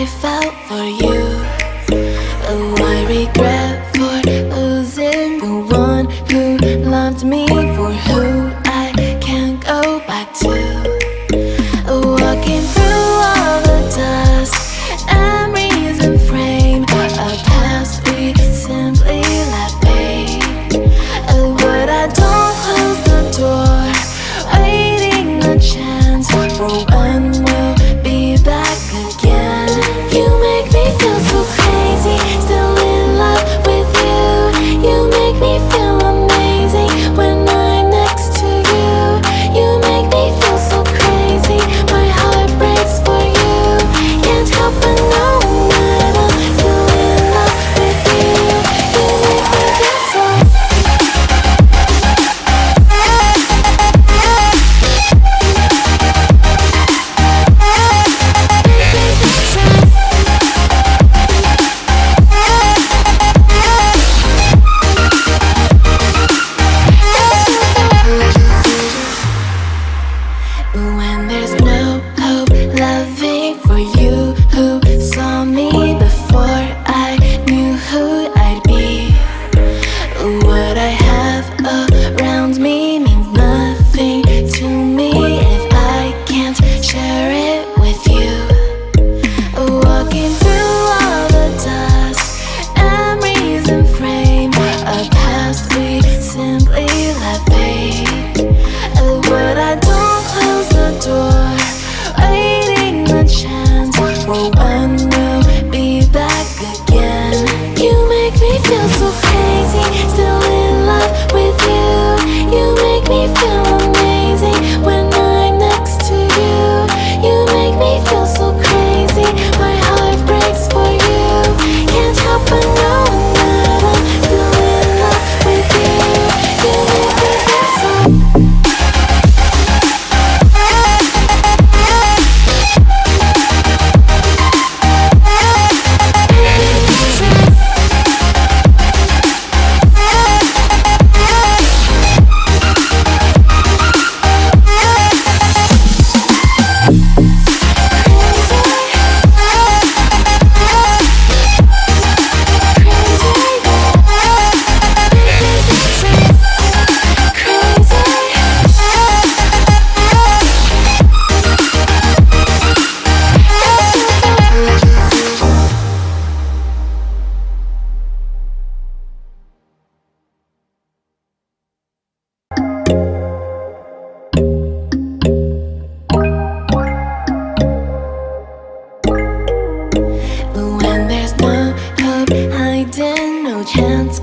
I felt for you. Oh, I regret for losing the one who loved me, for who I can't go back to. Walking through all the dust, memories and frame, a past we simply let fade. But I don't close the door, waiting a chance for when we'll be back again. You make me feel so crazy, still in love with you. You make me feel amazing when I'm next to you. You make me feel so crazy, my heart breaks for you. Can't help but know that I'm still in love with you. You make me feel so. When there's no hope, loving for you who saw me before I knew who I'd be. What I have around me means nothing to me if I can't share it with you. Walking through all the dust, memories and frame, a past we simply let fade. But I don't close the door, waiting the chance for when we'll be back again. You make me feel so crazy, still in love with you. You make me feel amazing when I'm next to you. You make me feel so crazy, my heart breaks for you. Can't help but know that I'm still in love with you. You make me feel so. When there's no hope, hiding, no chance